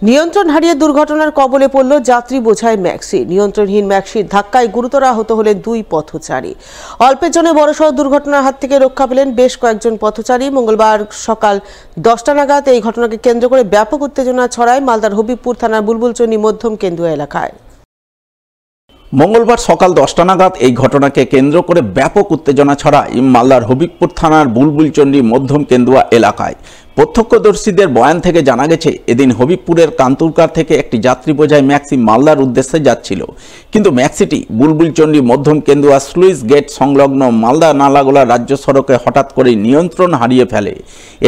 নিয়ন্ত্রণ হারিয়ে দুর্ঘটনার কবলে পড়ল যাত্রী বোঝাই ম্যাক্সি। নিয়ন্ত্রণহীন ম্যাক্সির ধাক্কায় গুরুতর আহত হলেন দুই পথচারী। অল্পের জন্য বড়সড় দুর্ঘটনার হাত থেকে রক্ষা পেলেন বেশ কয়েকজন পথচারী। মঙ্গলবার সকাল 10টা নাগাদ এই ঘটনাকে কেন্দ্র করে ব্যাপক উত্তেজনা ছড়ায় মালদার হবিবপুর থানার বুলবুলচন্ডী মধ্যম কেন্দুয়া এলাকায়। মঙ্গলবার সকাল 10টা নাগাদ এই ঘটনাকে কেন্দ্র করে ব্যাপক উত্তেজনা ছড়ায় মালদার হবিবপুর থানার বুলবুলচন্ডী মধ্যম কেন্দুয়া এলাকায়। প্রত্যক্ষদর্শীদের বয়ান থেকে জানা গেছে, এদিন হবিবপুরের কান্তুরকার থেকে একটি যাত্রী বোঝাই ম্যাক্সি মালদার উদ্দেশ্যে যাচ্ছিল, কিন্তু ম্যাক্সিটি বুলবুলচন্ডী মধ্যম কেন্দুয়া স্লুইস গেট সংলগ্ন মালদা নালাগোলা রাজ্য সড়কে হঠাৎ করে নিয়ন্ত্রণ হারিয়ে ফেলে।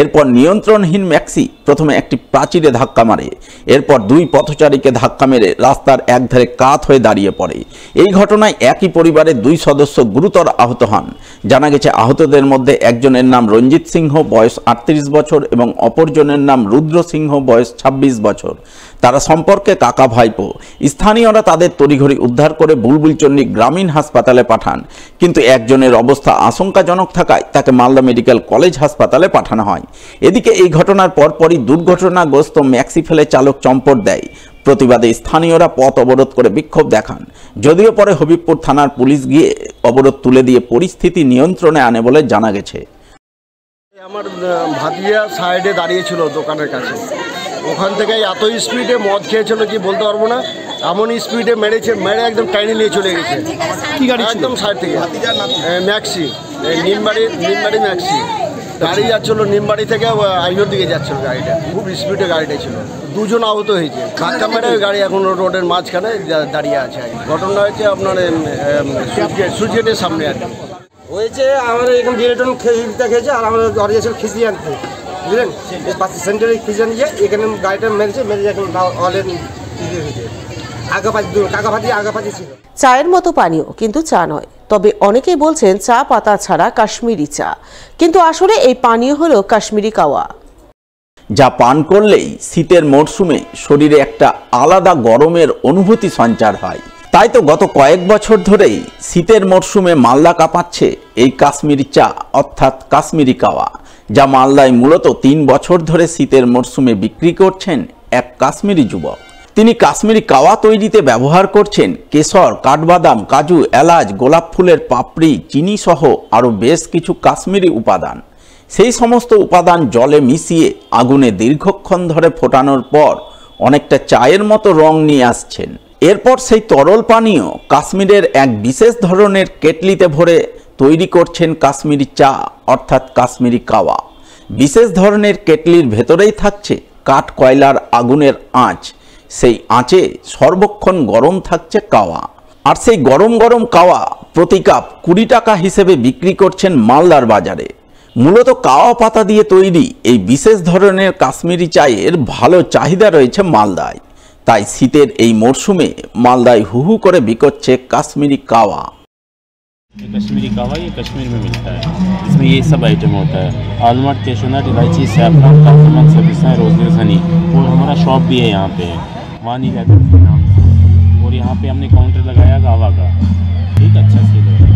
এরপর নিয়ন্ত্রণহীন ম্যাক্সি প্রথমে একটি প্রাচীরে ধাক্কা মারে, এরপর দুই পথচারীকে ধাক্কা মেরে রাস্তার একধারে কাত হয়ে দাঁড়িয়ে পড়ে। এই ঘটনায় একই পরিবারের দুই সদস্য গুরুতর আহত হন। জানা গেছে, আহতদের মধ্যে একজনের নাম রঞ্জিত সিংহ, বয়স 38 বছর এবং অপরজনের নাম রুদ্র সিংহ, বয়স 26 বছর। তারা সম্পর্কে কাকা ভাইপো। স্থানীয়রা তাদের তড়িঘড়ি উদ্ধার করে বুলবুলচন্ডী গ্রামীণ হাসপাতালে পাঠান, কিন্তু একজনের অবস্থা আশঙ্কাজনক থাকায় তাকে মালদা মেডিকেল কলেজ হাসপাতালে পাঠানো হয়। এদিকে এই ঘটনার পরপরই দুর্ঘটনাগ্রস্ত ম্যাক্সি ফেলে চালক চম্পট দেয়। প্রতিবাদে স্থানীয়রা পথ অবরোধ করে বিক্ষোভ দেখান। যদিও পরে হবিবপুর থানার পুলিশ গিয়ে অবরোধ তুলে দিয়ে পরিস্থিতি নিয়ন্ত্রণে আনে বলে জানা গেছে। আমার ভাতিজা সাইডে দাঁড়িয়েছিল দোকানের কাছে, ওখান থেকে এত স্পিডে মদ খেয়েছিল কি বলতে পারবো না, এমন স্পিডে মেরে একদম টাইনে নিয়ে চলে গেছে। কি গাড়ি? একদম সাইড থেকে ম্যাক্সি, নিমবাড়ি ম্যাক্সি গাড়ি যাচ্ছিল, নিমবাড়ি থেকে আইনোর দিকে যাচ্ছিল গাড়িটা, খুব স্পিডে গাড়িটা ছিল। দুজন আহত হয়েছে, ধাক্কা মেরে গাড়ি এখন রোডের মাঝখানে দাঁড়িয়ে আছে। ঘটনা হয়েছে আপনার সুইচ গেটের সামনে আর কি হয়েছে। আমাদের এখানে বিয়েটন খিচুড়িটা খেয়েছে আর আমরা ঘরে গেছিলাম খিচুড়ি আনতে, বুঝলেন, পাশে সেন্টারে খিচুড়ি নিয়ে এখানে গাড়িটা মেরেছে এখন অলেন আগাপাতি ছিল। চায়ের মতো পানীয়, কিন্তু চা নয়। তবে অনেকেই বলছেন চা পাতা ছাড়া কাশ্মীরি চা, কিন্তু আসলে এই পানীয় হলো কাশ্মীরি কাওয়া, যা পান করলেই শীতের মরশুমে শরীরে একটা আলাদা গরমের অনুভূতি সঞ্চার হয়। তাই তো গত কয়েক বছর ধরেই শীতের মরশুমে মালদা কাঁপাচ্ছে এই কাশ্মীরি চা অর্থাৎ কাশ্মীরি কাওয়া, যা মালদায় মূলত 3 বছর ধরে শীতের মরশুমে বিক্রি করছেন এক কাশ্মীরি যুবক। তিনি কাশ্মীরি কাওয়া তৈরিতে ব্যবহার করছেন কেশর, কাঠবাদাম, কাজু, এলাচ, গোলাপ ফুলের পাপড়ি, চিনি সহ আরও বেশ কিছু কাশ্মীরি উপাদান। সেই সমস্ত উপাদান জলে মিশিয়ে আগুনে দীর্ঘক্ষণ ধরে ফোটানোর পর অনেকটা চায়ের মতো রং নিয়ে আসছেন। এরপর সেই তরল পানীয় কাশ্মীরের এক বিশেষ ধরনের কেটলিতে ভরে তৈরি করছেন কাশ্মীরি চা অর্থাৎ কাশ্মীরি কাওয়া। বিশেষ ধরনের কেটলির ভেতরেই থাকছে কাঠ কয়লার আগুনের আঁচ, সেই আঁচে সর্বক্ষণ গরম থাকছে কাওয়া। আর সেই গরম গরম কাওয়া প্রতি কাপ 20 টাকা হিসেবে বিক্রি করছেন মালদার বাজারে। মূলত কাওয়া পাতা দিয়ে তৈরি এই বিশেষ ধরনের কাশ্মীরি চায়ের ভালো চাহিদা রয়েছে মালদায়। তাই শীতের এই মরশুমে মালদায় হুহু করে বিকোচ্ছে কাশ্মীরি কাওয়া। कश्मीरी कावा ये कश्मीर में मिलता है, इसमें ये सब आइटम होता है। आलमंड, कैशनट, इलायची, सैफरन, कार्डमम, सबिस्ता, रोजमेरी, हनी। और हमारा शॉप भी है यहाँ पे, वानी लेदर के नाम से। और यहाँ पे हमने काउंटर लगाया कावा का, ठीक अच्छा सेल है।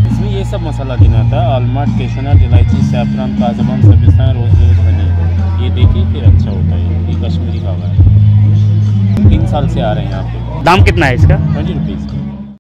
इसमें ये सब मसाला देना था, आलमंड, कैशनट, इलायची, सैफरन, कार्डमम, सबिस्ता, रोजमेरी, हनी। ये देखिए फिर अच्छा होता है। ये कश्मीरी कावा है, 3 साल से आ रहे हैं यहाँ पे। दाम कितना है इसका? 20 रुपीज़।